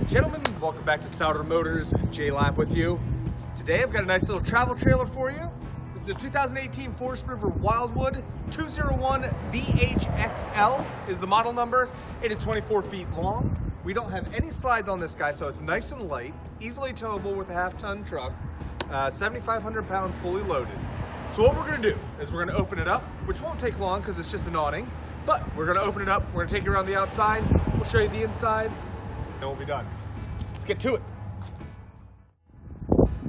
and gentlemen, welcome back to Souder Motors. J-Lap with you. Today I've got a nice little travel trailer for you. This is a 2018 Forest River Wildwood 201BHXL is the model number. It is 24 feet long. We don't have any slides on this guy, so it's nice and light, easily towable with a half-ton truck, 7,500 pounds fully loaded. So what we're going to do is we're going to open it up, which won't take long because it's just an awning, but we're going to open it up, we're going to take you around the outside, we'll show you the inside, then we'll be done. Let's get to it.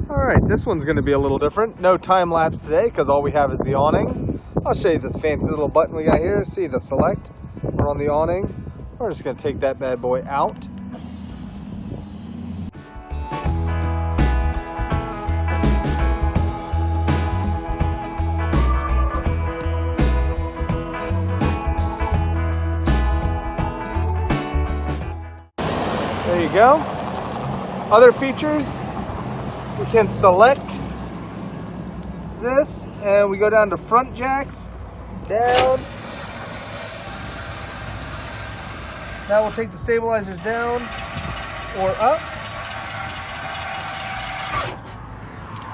Alright, this one's going to be a little different. No time lapse today because all we have is the awning. I'll show you this fancy little button we got here. See the select? We're on the awning. We're just going to take that bad boy out. There you go. Other features, we can select this and we go down to front jacks, down. Now we'll take the stabilizers down or up.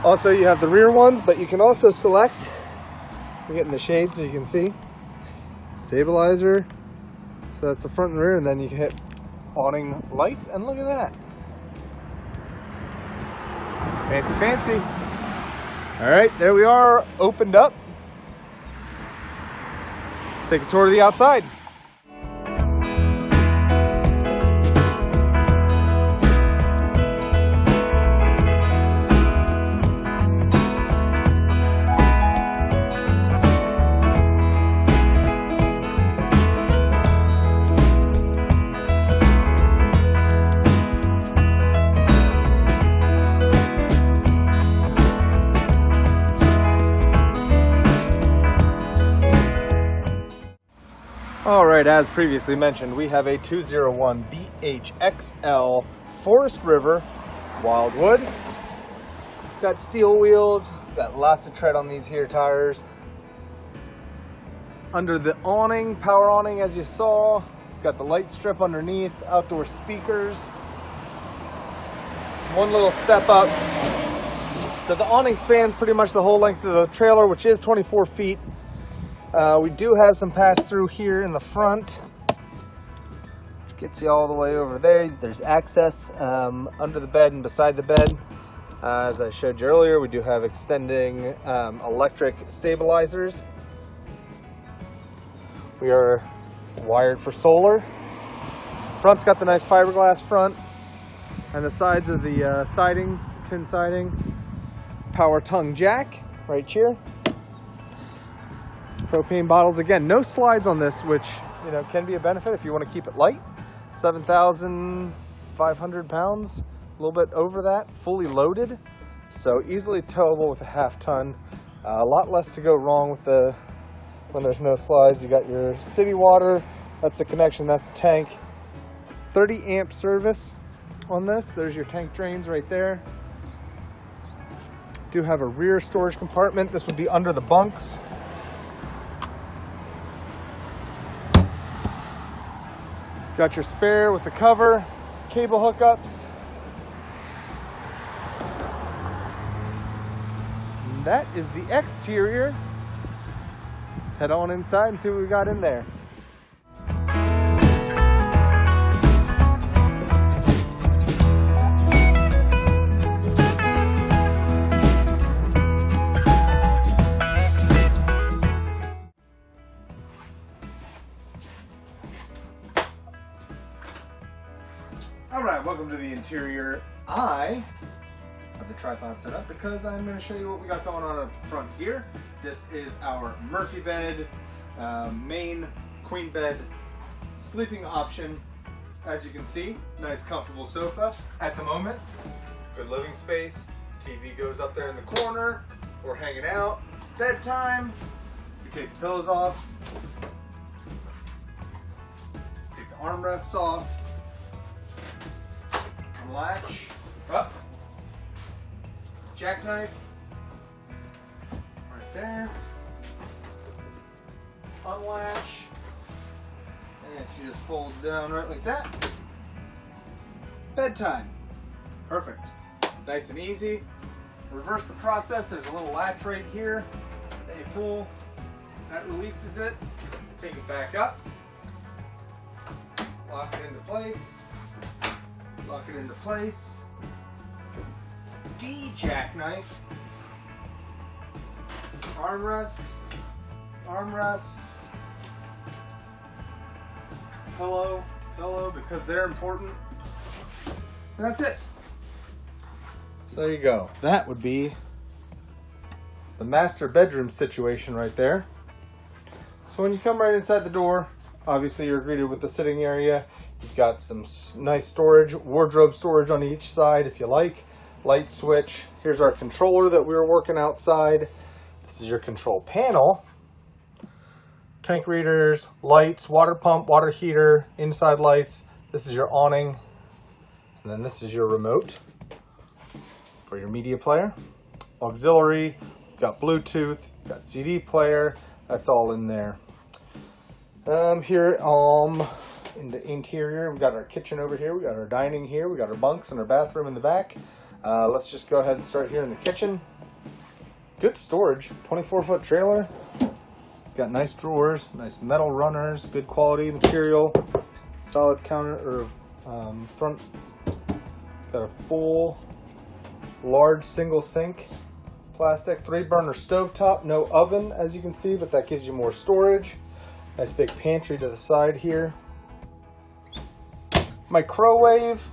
Also you have the rear ones, but you can also select, we're getting the shade so you can see, stabilizer, so that's the front and rear, and then you can hit awning lights, and look at that. Fancy, fancy. All right, there we are, opened up. Let's take a tour of the outside. Alright, as previously mentioned, we have a 201BHXL Forest River Wildwood. Got steel wheels, got lots of tread on these here tires. Under the awning, power awning as you saw, got the light strip underneath, outdoor speakers. One little step up. So the awning spans pretty much the whole length of the trailer, which is 24 feet. We do have some pass-through here in the front, which gets you all the way over there. There's access under the bed and beside the bed. As I showed you earlier, we do have extending electric stabilizers. We are wired for solar. Front's got the nice fiberglass front, and the sides of the siding, tin siding, power tongue jack right here. Propane bottles, again, no slides on this, which can be a benefit if you want to keep it light. 7,500 pounds, a little bit over that, fully loaded, so easily towable with a half-ton. A lot less to go wrong with when there's no slides. You got your city water, that's the connection, that's the tank. 30 amp service on this. There's your tank drains right there. Do have a rear storage compartment. This would be under the bunks. Got your spare with the cover, cable hookups. And that is the exterior. Let's head on inside and see what we got in there. Alright, welcome to the interior. I have the tripod set up because I'm going to show you what we got going on up front here. This is our Murphy bed, main queen bed, sleeping option. As you can see, nice comfortable sofa at the moment. Good living space. TV goes up there in the corner. We're hanging out. Bedtime. We take the pillows off. Take the armrests off. Latch up, jackknife right there, unlatch, and she just folds down right like that. bedtime. Perfect. Nice and easy. Reverse the process. There's a little latch right here that you pull. That releases it. Take it back up. Lock it into place. Lock it into place. Jackknife. Armrests. Armrests. Pillow. Pillow, because they're important. And that's it. So there you go. That would be the master bedroom situation right there. So when you come right inside the door, obviously you're greeted with the sitting area. You've got some nice storage, wardrobe storage on each side if you like. Light switch. Here's our controller that we were working outside. This is your control panel. Tank readers, lights, water pump, water heater, inside lights. This is your awning. And then this is your remote for your media player. Auxiliary, you've got Bluetooth, you've got CD player. That's all in there. Here in the interior, we've got our kitchen over here. We got our dining here. We got our bunks and our bathroom in the back. Let's just go ahead and start here in the kitchen. Good storage, 24-foot trailer. Got nice drawers, nice metal runners, good quality material, solid counter or front. Got a full, large single sink, plastic, 3-burner stovetop, no oven as you can see, but that gives you more storage. Nice big pantry to the side here. Microwave.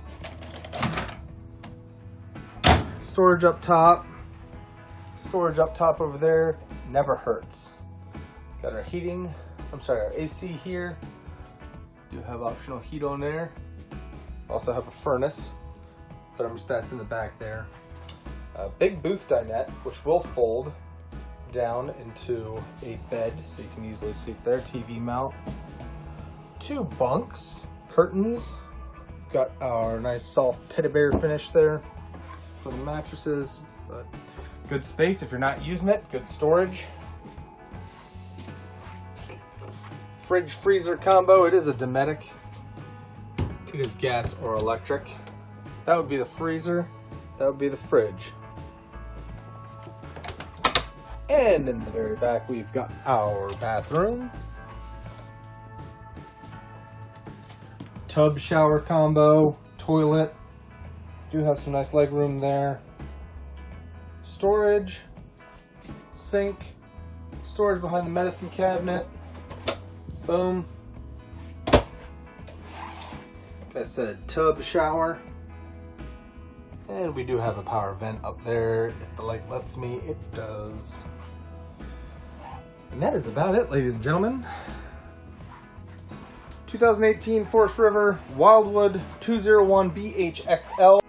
Storage up top. Storage up top over there. Never hurts. Got our heating. Our AC here. Do have optional heat on there. Also have a furnace. Thermostats in the back there. A big booth dinette, which will fold down into a bed, so you can easily sleep there. TV mount. 2 bunks. Curtains. We've got our nice soft teddy bear finish there for the mattresses, but good space if you're not using it. Good storage. Fridge freezer combo. It is a Dometic. It is gas or electric. That would be the freezer. That would be the fridge. And in the very back, we've got our bathroom. Tub shower combo. Toilet. Do have some nice leg room there. Storage. Sink. Storage behind the medicine cabinet. Boom. Like I said, tub shower. And we do have a power vent up there. If the light lets me, it does. And that is about it, ladies and gentlemen. 2018 Forest River Wildwood 201BHXL.